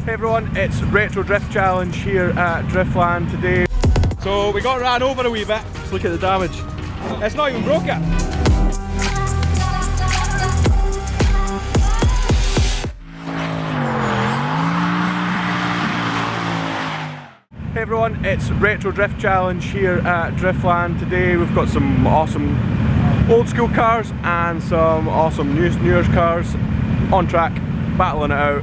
Hey everyone, it's Retro Drift Challenge here at Driftland today. So we got ran over a wee bit. Let's look at the damage. It's not even broke yet. Hey everyone, it's Retro Drift Challenge here at Driftland today. We've got some awesome old school cars and some awesome newer cars on track, battling it out.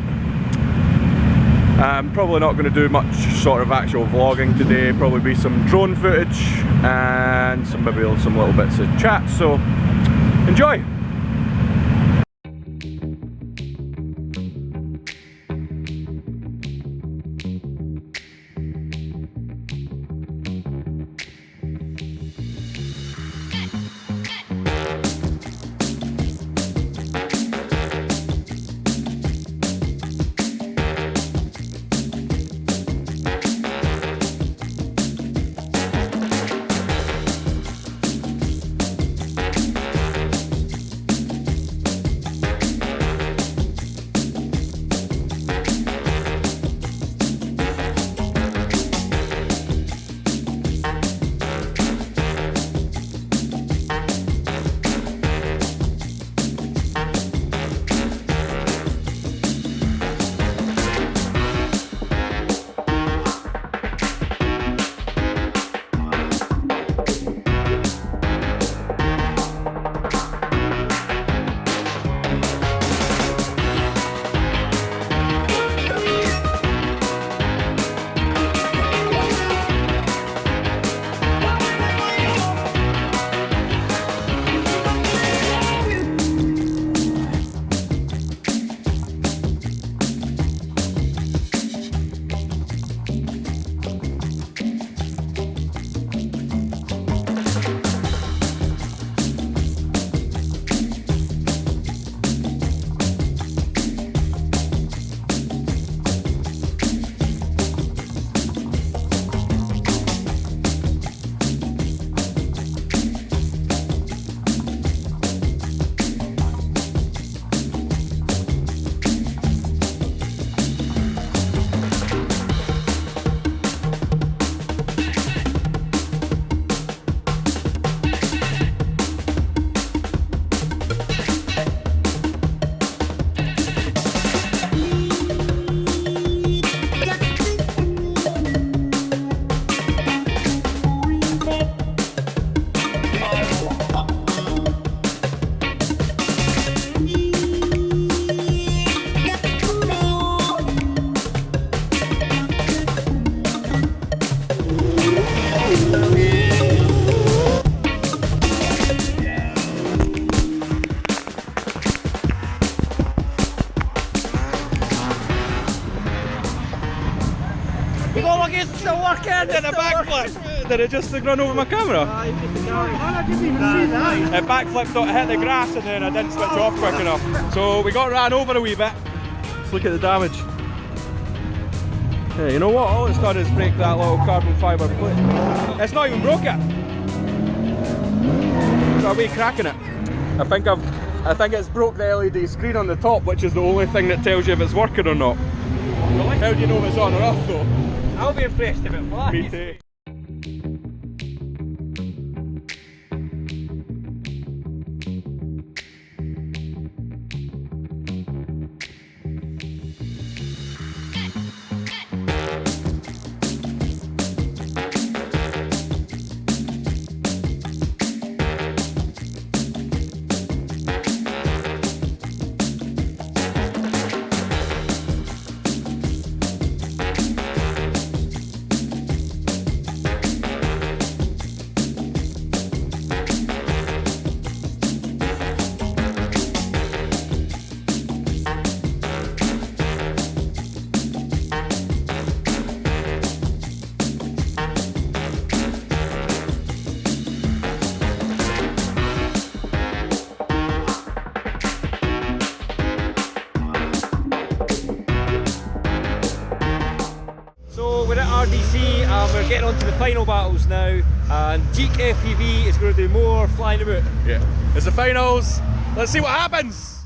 Probably not going to do much sort of actual vlogging today, probably be some drone footage and maybe some little bits of chat, so enjoy! It's still working! Did a backflip! Did it just run over my camera? I didn't even see that. It backflipped, it hit the grass and then I didn't switch off quick enough. So we got ran over a wee bit. Let's look at the damage. Hey, you know what? All it's done is break that little carbon fibre plate. It's not even broke yet. Got a wee crack in it. I think it's broke the LED screen on the top, which is the only thing that tells you if it's working or not. Really? How do you know if it's on or off though? I'll be impressed if it flies. Me too. RDC, we're getting on to the final battles now, and jeekFPV is going to do more flying about. Yeah, it's the finals. Let's see what happens.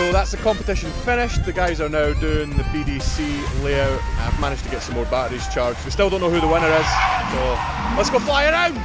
So that's the competition finished. The guys are now doing the BDC layout. I've managed to get some more batteries charged. We still don't know who the winner is, so let's go fly around!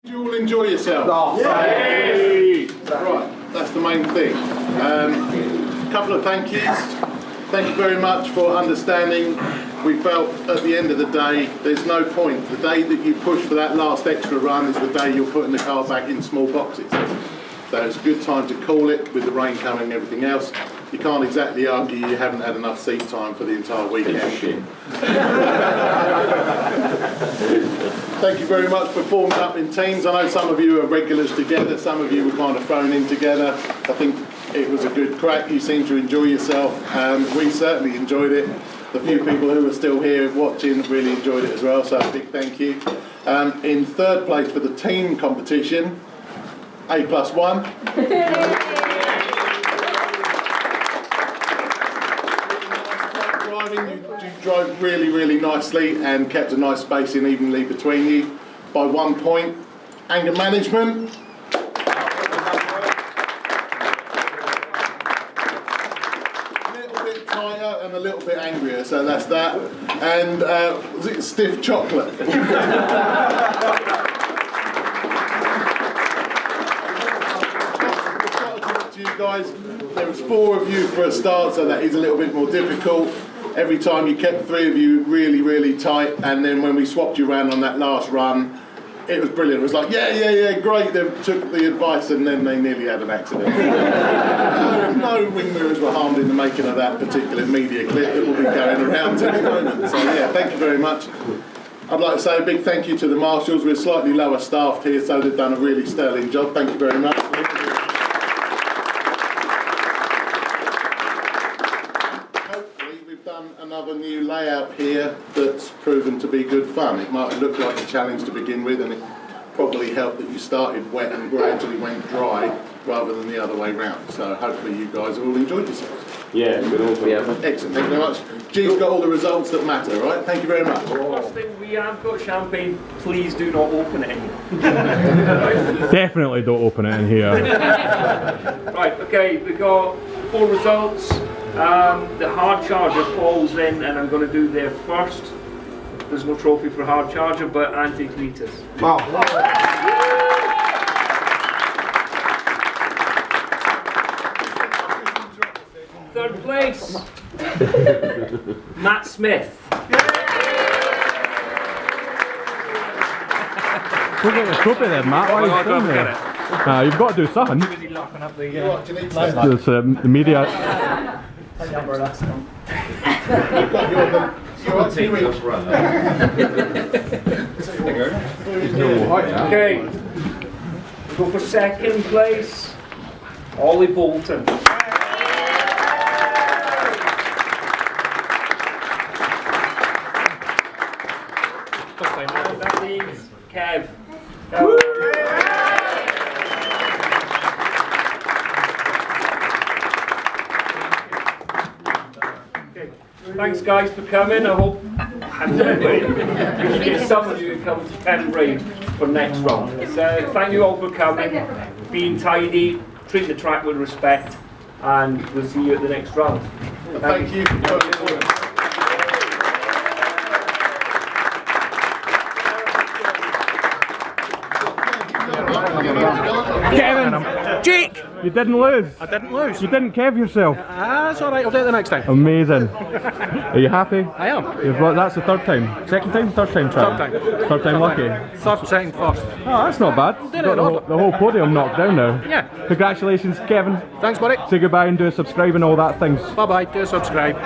You all enjoy yourself? Oh, yay! Right, that's the main thing. A couple of thank yous. Thank you very much for understanding. We felt at the end of the day, there's no point. The day that you push for that last extra run is the day you're putting the car back in small boxes. So it's a good time to call it with the rain coming and everything else. You can't exactly argue you haven't had enough seat time for the entire weekend. Thank you very much for forming up in teams. I know some of you are regulars together, some of you were kind of thrown in together. I think it was a good crack. You seem to enjoy yourself. We certainly enjoyed it. The few people who are still here watching really enjoyed it as well, so a big thank you. In third place for the team competition, A+1. You drove really, really nicely and kept a nice spacing evenly between you by 1 point. Anger management. A little bit tighter and a little bit angrier, so that's that. And was it stiff chocolate? You guys, there was 4 of you for a start, so that is a little bit more difficult. Every time you kept 3 of you really, really tight, and then when we swapped you around on that last run, it was brilliant. It was like, yeah, great. They took the advice, and then they nearly had an accident. No wing mirrors were harmed in the making of that particular media clip that will be going around at the moment. So yeah, thank you very much. I'd like to say a big thank you to the marshals. We're slightly lower staffed here, so they've done a really sterling job. Thank you very much. Another new layout here that's proven to be good fun. It might look like a challenge to begin with, and it probably helped that you started wet and gradually went dry rather than the other way round. So hopefully you guys have all enjoyed yourselves. Yeah, good also. Yeah. Excellent, thank you very much. G's got all the results that matter, right? Thank you very much. First thing, we have got champagne. Please do not open it. Definitely don't open it in here. Right, okay, we got 4 results. The hard charger falls in, and I'm going to do there first. There's no trophy for hard charger, but anti-cletus. Wow. Third place, Matt Smith. Go get the trophy there, Matt. Why are you doing there? You've got to do something. There's the media. Okay, go for second place, Ollie Bolton. And that leaves Kev. Thanks guys for coming. I hope we can get some of you to come to Pembrey for next round. So thank you all for coming, being tidy, treat the track with respect, and we'll see you at the next round. Thank you for coming. Kevin! Jake! You didn't lose. I didn't lose. You didn't Kev yourself. That's alright, I'll do it the next time. Amazing. Are you happy? I am. That's the 3rd time. 2nd time? 3rd time try? 3rd time. 3rd time lucky? 3rd, 2nd, 1st. Oh, that's not bad. You've got the whole podium knocked down now. Yeah. Congratulations, Kevin. Thanks, buddy. Say goodbye and do a subscribe and all that things. Bye bye, do subscribe.